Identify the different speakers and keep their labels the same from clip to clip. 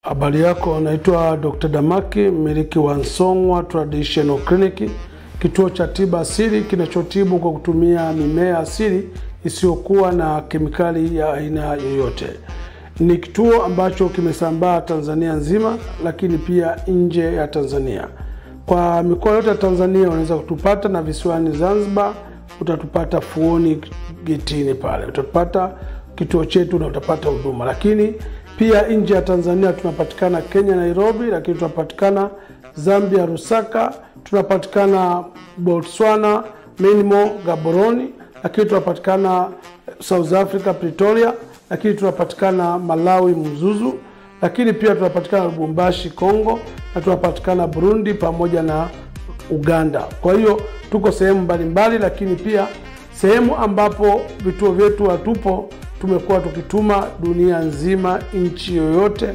Speaker 1: Habari yako, naitwa Dr. Damaki, mmiliki wa Song'wa Traditional Clinic, kituo cha tiba asili kinachotibu kwa kutumia mimea asili isiyokuwa na kemikali ya aina yoyote. Ni kituo ambacho kimesambaa Tanzania nzima, lakini pia nje ya Tanzania. Kwa mikoa yote ya Tanzania unaweza kutupata, na visiwani Zanzibar utatupata Fuoni Getini pale. Utapata kituo chetu na utapata huduma. Lakini pia nje ya Tanzania tunapatikana Kenya Nairobi, lakini tunapatikana Zambia Lusaka, tunapatikana Botswana Menimo Gaborone, lakini tunapatikana South Africa Pretoria, lakini tunapatikana Malawi Mzuzu, lakini pia tunapatikana Lubumbashi Kongo, na tunapatikana Burundi pamoja na Uganda. Kwa hiyo tuko sehemu mbalimbali, lakini pia sehemu ambapo vituo vyetu hatupo tumekuwa tukituma dunia nzima, nchi yoyote,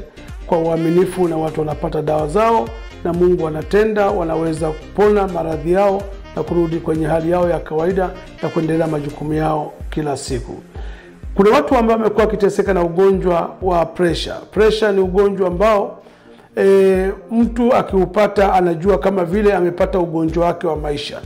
Speaker 1: kwa uaminifu, na watu wanapata dawa zao na Mungu anatenda, wanaweza kupona maradhi yao na kurudi kwenye hali yao ya kawaida na kuendelea majukumu yao kila siku. Kuna watu ambao wamekuwa wakiteseka na ugonjwa wa pressure. Pressure ni ugonjwa ambao mtu akiupata anajua kama vile amepata ugonjwa wake wa maisha.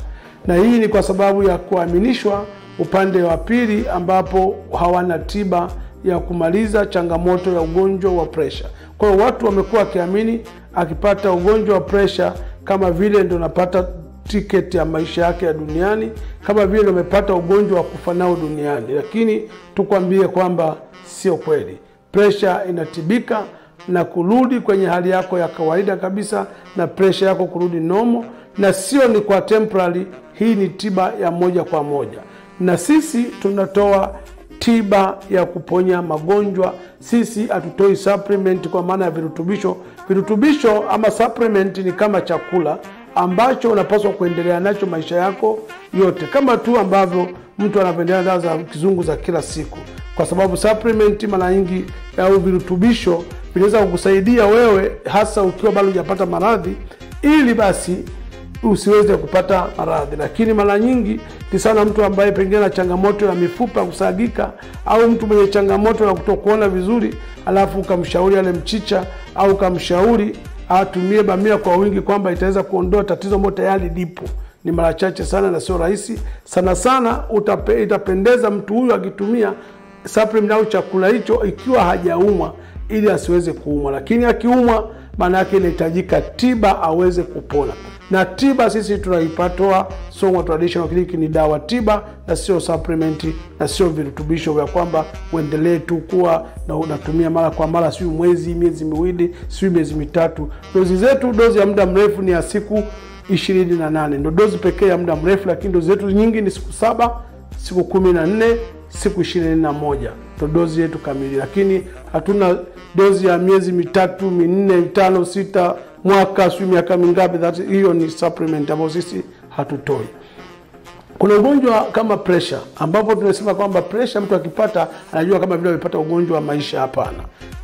Speaker 1: Na hii ni kwa sababu ya kuaminishwa upande wa pili ambapo hawana tiba ya kumaliza changamoto ya ugonjwa wa pressure. Kwa hiyo watu wamekuwa wakiamini akipata ugonjwa wa pressure kama vile ndio anapata tiketi ya maisha yake ya duniani, kama vile ndio amepata ugonjwa wa kufa nao duniani. Lakini tukwambie kwamba sio kweli. Pressure inatibika na kurudi kwenye hali yako ya kawaida kabisa, na pressure yako kurudi normal, na sio ni kwa temporary. Hii ni tiba ya moja kwa moja. Na sisi tunatoa tiba ya kuponya magonjwa. Sisi hatutoi supplement kwa maana ya virutubisho. Virutubisho ama supplement ni kama chakula ambacho unapaswa kuendelea nacho maisha yako yote, kama tu ambavyo mtu anapendelea dawa za kizungu za kila siku. Kwa sababu supplement mara nyingi au virutubisho vinaweza kukusaidia wewe, hasa ukiwa bado hujapata maradhi, ili basi usiweze kupata maradhi. Lakini mara nyingi ni sana mtu ambaye pengine na changamoto ya mifupa kusagika, au mtu mwenye changamoto ya kutokuona vizuri, alafu ukamshauri ale mchicha, au ukamshauri atumie bamia kwa wingi kwamba itaweza kuondoa tatizo ambalo tayari lipo. Ni mara chache sana na sio rahisi. Sana sana itapendeza mtu huyu akitumia supplement au chakula hicho ikiwa hajaumwa, ili asiweze kuumwa. Lakini akiumwa, maana yake inahitajika tiba aweze kupona. Na tiba sisi tunaipatoa Song'wa Traditional Clinic ni dawa tiba, na sio supplement, na sio virutubisho vya kwamba uendelee tu kuwa na unatumia mara kwa mara, sio mwezi, miezi miwili, sio miezi mitatu. Dozi zetu, dozi ya muda mrefu ni ya siku 28. Ndio dozi pekee ya muda mrefu, lakini dozi zetu nyingi ni siku 7, siku 14, siku 21. Ndio dozi yetu kamili. Lakini hatuna dozi ya miezi mitatu, 4, 5, 6, mwaka, sio miaka mingapi. Hiyo ni supplement ambayo sisi hatutoi. Kuna ugonjwa kama pressure, ambapo tunasema kwamba pressure mtu akipata anajua kama vile amepata ugonjwa wa maisha. Hapana.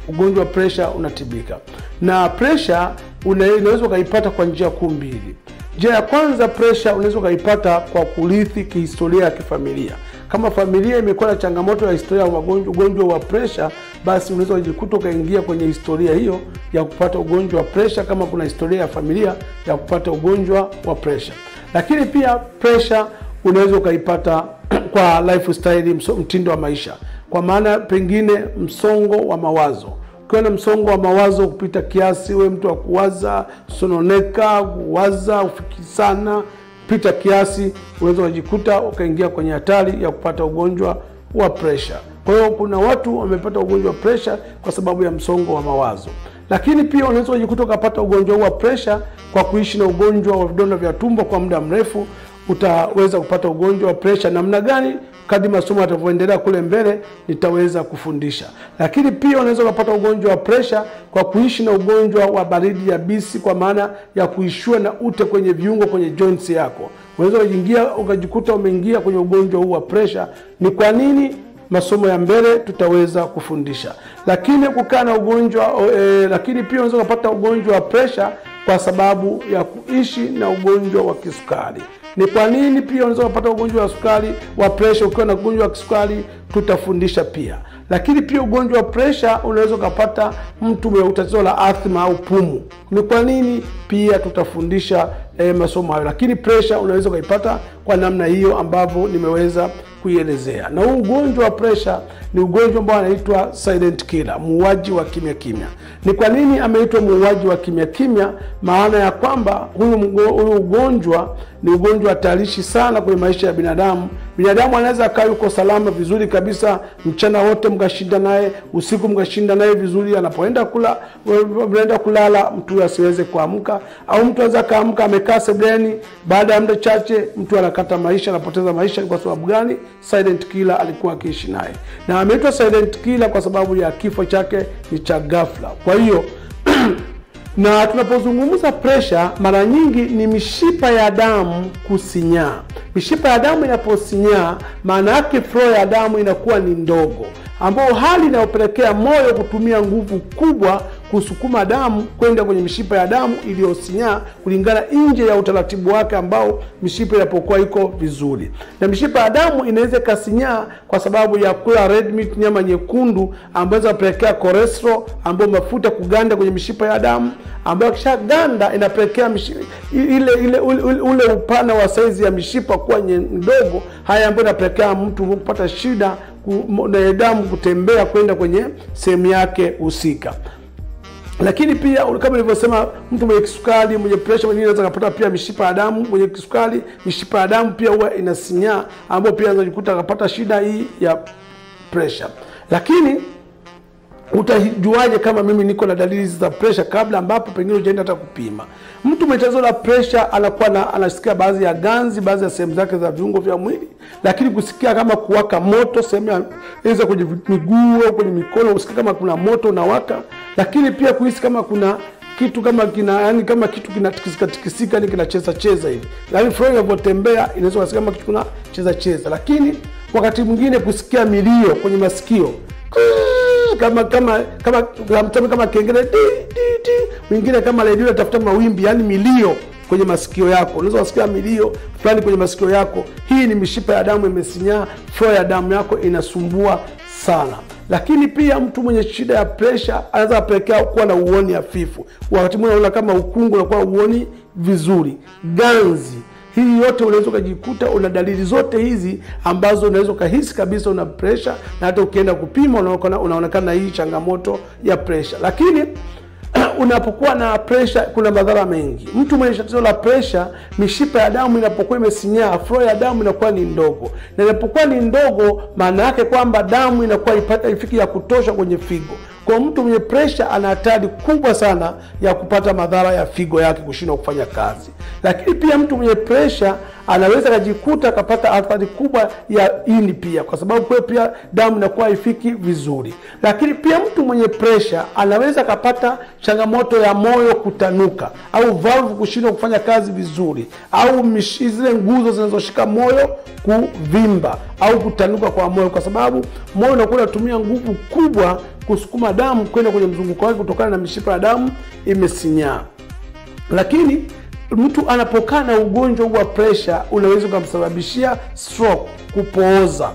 Speaker 1: Ugonjwa wa pressure unatibika. Na pressure unaweza kuipata kwa njia kuu mbili. Njia ya kwanza, pressure unaweza kuipata kwa kurithi kihistoria ya kifamilia. Kama familia imekuwa na changamoto ya historia ya ugonjwa wa pressure, basi unaweza kujikuta kaingia kwenye historia hiyo ya kupata ugonjwa wa pressure, kama kuna historia ya familia ya kupata ugonjwa wa pressure. Lakini pia pressure unaweza kuipata kwa lifestyle, mtindo wa maisha. Kwa maana pengine msongo wa mawazo. Ukiwa na msongo wa mawazo kupita kiasi, wewe mtu wa kuwaza, sononeka, kuwaza, ufikiri sana pita kiasi, unaweza kujikuta ukaingia kwenye hatari ya kupata ugonjwa wa pressure. Kwa hiyo kuna watu wamepata ugonjwa wa pressure kwa sababu ya msongo wa mawazo. Lakini pia unaweza kujikuta ukapata ugonjwa wa pressure kwa kuishi na ugonjwa wa vidonda vya tumbo kwa muda mrefu. Utaweza kupata ugonjwa wa pressure namna gani? Kadri masomo yatavyoendelea kule mbele nitaweza kufundisha. Lakini pia unaweza kupata ugonjwa wa pressure kwa kuishi na ugonjwa wa baridi yabisi, kwa maana ya kuishiwa na ute kwenye viungo, kwenye joints yako. Unaweza ukajikuta umeingia kwenye ugonjwa huu wa pressure. Ni kwa nini? Masomo ya mbele tutaweza kufundisha. Lakini kukaa na ugonjwa lakini pia unaweza kupata ugonjwa wa pressure kwa sababu ya kuishi na ugonjwa wa kisukari. Ni kwa nini pia unaweza kupata ugonjwa wa sukari, wa pressure ukiwa na ugonjwa wa kisukari, tutafundisha pia. Lakini pia ugonjwa wa pressure unaweza kupata mtu mwenye tatizo la asthma au pumu. Ni kwa nini pia tutafundisha masomo hayo. Lakini pressure unaweza kuipata kwa namna hiyo ambavyo nimeweza kuielezea. Na huu ugonjwa wa pressure ni ugonjwa ambao unaitwa silent killer, muuaji wa kimya kimya. Ni kwa nini ameitwa muuaji wa kimya kimya? Maana ya kwamba huyu ugonjwa ni ugonjwa hatarishi sana kwenye maisha ya binadamu. Binadamu anaweza kaa yuko salama vizuri kabisa, mchana wote mkashinda naye, usiku mkashinda naye vizuri, anapoenda kulala mtu asiweze kuamka, au mtu anaweza kaamka amekaa sebuleni, baada ya muda chache mtu anakata maisha, anapoteza maisha. Kwa sababu gani? Silent killer alikuwa akiishi naye. Na ameitwa silent killer kwa sababu ya kifo chake ni cha ghafla. Kwa hiyo na tunapozungumza pressure, mara nyingi ni mishipa ya damu kusinyaa. Mishipa ya damu inaposinyaa, maana yake flow ya damu inakuwa ni ndogo, ambao hali inayopelekea moyo kutumia nguvu kubwa kusukuma damu kwenda kwenye mishipa ya damu iliyosinyaa kulingana nje ya utaratibu wake ambao mishipa inapokuwa iko vizuri. Na mishipa ya damu inaweza kasinyaa kwa sababu ya kula red meat, nyama nyekundu, ambayo inapelekea cholesterol, ambayo mafuta kuganda kwenye mishipa ya damu, ambayo kisha ganda inapelekea ule upana wa saizi ya mishipa kuwa ndogo, haya ambayo inapelekea mtu kupata shida na damu kutembea kwenda kwenye sehemu yake husika. Lakini pia kama nilivyosema, mtu mwenye kisukari, mwenye pressure, mwingine anaweza kupata pia mishipa ya damu. Mwenye kisukari, mishipa ya damu pia huwa inasinyaa, ambapo pia anaweza kukuta akapata shida hii ya pressure. Lakini utajuaje kama mimi niko na dalili za pressure kabla ambapo pengine hujaenda hata kupima? Mtu mwenye tatizo la pressure anakuwa anasikia baadhi ya ganzi, baadhi ya sehemu zake za viungo vya mwili, lakini kusikia kama kuwaka moto sehemu inaweza kwenye miguu au kwenye mikono, usikia kama kuna moto unawaka. Lakini pia kuhisi kama kuna kitu kama kama kitu kinatikisika ni kinacheza hivi. Yaani flow inapotembea inaweza kusikia kama kitu kinacheza. Lakini wakati mwingine kusikia milio kwenye masikio, kama kengele, mwingine kama redio tafuta mawimbi, yani milio kwenye masikio yako. Unaweza kusikia milio fulani kwenye masikio yako. Hii ni mishipa ya damu imesinyaa, flow ya damu yako inasumbua sana. Lakini pia mtu mwenye shida ya pressure anaweza kupelekea kuwa na uoni hafifu. Wakati mwingine unaona kama ukungu unakuwa uoni vizuri, ganzi. Hii yote unaweza kujikuta una dalili zote hizi ambazo unaweza kuhisi kabisa una pressure, na hata ukienda kupima unaonekana hii changamoto ya pressure. Lakini unapokuwa na pressure kuna madhara mengi. Mtu mwenye tatizo la pressure, mishipa ya damu inapokuwa imesinyaa, flow ya damu inakuwa ni ndogo. Na inapokuwa ni ndogo, maana yake kwamba damu inakuwa ifiki ya kutosha kwenye figo. Kwa mtu mwenye pressure ana hatari kubwa sana ya kupata madhara ya figo yake kushindwa kufanya kazi. Lakini pia mtu mwenye pressure anaweza kujikuta akapata athari kubwa ya ini pia, kwa sababu kwa pia damu inakuwa ifiki vizuri. Lakini pia mtu mwenye pressure anaweza kupata changamoto ya moyo kutanuka, au valve kushindwa kufanya kazi vizuri, au zile nguzo zinazoshika moyo kuvimba au kutanuka kwa moyo, kwa sababu moyo unakuwa unatumia nguvu kubwa kusukuma damu kwenda kwenye mzunguko wake kutokana na mishipa ya damu imesinyaa. Lakini mtu anapokaa na ugonjwa wa pressure unaweza kumsababishia stroke, kupooza,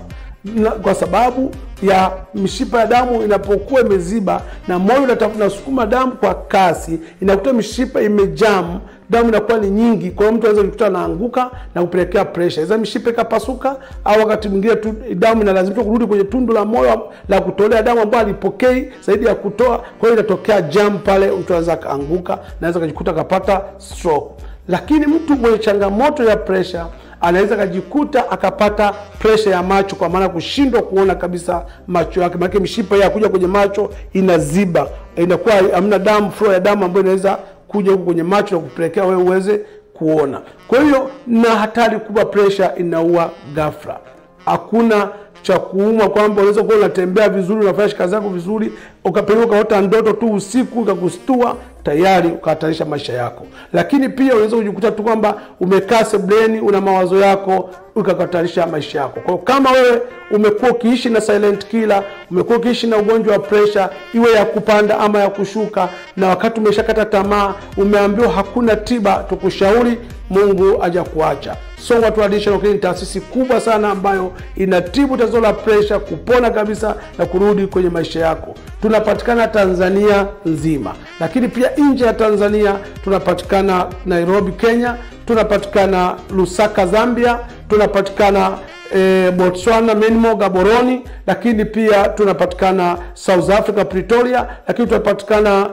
Speaker 1: kwa sababu ya mishipa ya damu inapokuwa imeziba na moyo unasukuma damu kwa kasi, inakuta mishipa imejam, damu inakuwa ni nyingi. Kwa hiyo mtu anaweza kukuta anaanguka na kupelekea pressure. Hizo mishipa ikapasuka, au wakati mwingine damu inalazimika kurudi kwenye tundu la moyo la kutolea damu ambayo alipokei zaidi ya kutoa. Kwa hiyo inatokea jam pale, mtu anaweza kaanguka na anaweza kujikuta akapata stroke. Lakini mtu mwenye changamoto ya pressure anaweza kujikuta akapata pressure ya macho, kwa maana kushindwa kuona kabisa macho yake. Maana mishipa ya kuja kwenye macho inaziba, inakuwa hamna damu, flow ya damu ambayo inaweza kuja huko kwenye macho na kupelekea wewe uweze kuona. Kwa hiyo na hatari kubwa, pressure inaua ghafla. Hakuna cha kuuma kwamba unaweza kuwa unatembea vizuri, unafanya kazi yako vizuri, ukapeleka ukaota ndoto tu usiku ukakustua, tayari ukahatarisha maisha yako. Lakini pia unaweza kujikuta tu kwamba umekaa sebuleni una mawazo yako ukakatarisha maisha yako. Kwa kama wewe umekuwa ukiishi na silent killer, umekuwa ukiishi na ugonjwa wa pressure, iwe ya kupanda ama ya kushuka, na wakati umeshakata tamaa, umeambiwa hakuna tiba, tukushauri Mungu hajakuacha. Song'wa Traditional Clinic ni taasisi kubwa sana ambayo inatibu tatizo la pressure, kupona kabisa na kurudi kwenye maisha yako. Tunapatikana Tanzania nzima, lakini pia nje ya Tanzania tunapatikana Nairobi, Kenya, tunapatikana Lusaka, Zambia, tunapatikana Botswana, Menmo, Gaborone, lakini pia tunapatikana South Africa, Pretoria, lakini tunapatikana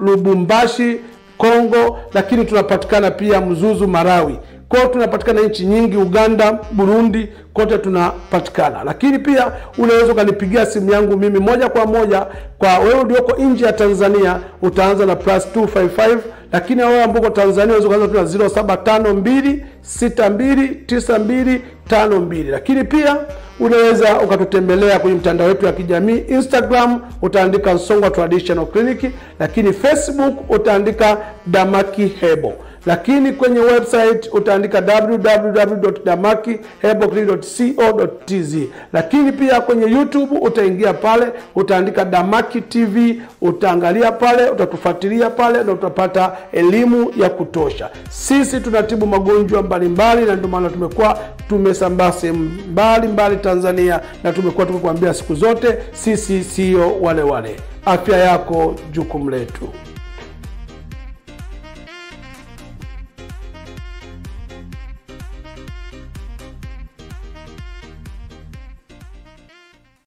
Speaker 1: Lubumbashi, Kongo, lakini tunapatikana pia Mzuzu, Malawi. Kwa tunapatikana nchi nyingi, Uganda, Burundi, kote tunapatikana. Lakini pia unaweza kunipigia simu yangu mimi moja kwa moja. Kwa wewe ulioko nje ya Tanzania utaanza na +255, lakini wewe ambao Tanzania unaweza kuanza na 0752629252. Lakini pia unaweza ukatutembelea kwenye mtandao wetu wa kijamii. Instagram utaandika Song'wa Traditional Clinic, lakini Facebook utaandika Damaki Hebo. Lakini kwenye website utaandika www.damakiheboclinic.co.tz. Lakini pia kwenye YouTube utaingia pale, utaandika Damaki TV, utaangalia pale, utatufuatilia pale na utapata elimu ya kutosha. Sisi tunatibu magonjwa mbalimbali na ndio maana tumesambaa sehemu mbalimbali Tanzania, na tumekuwa tukikwambia siku zote sisi sio wale. Afya yako jukumu letu.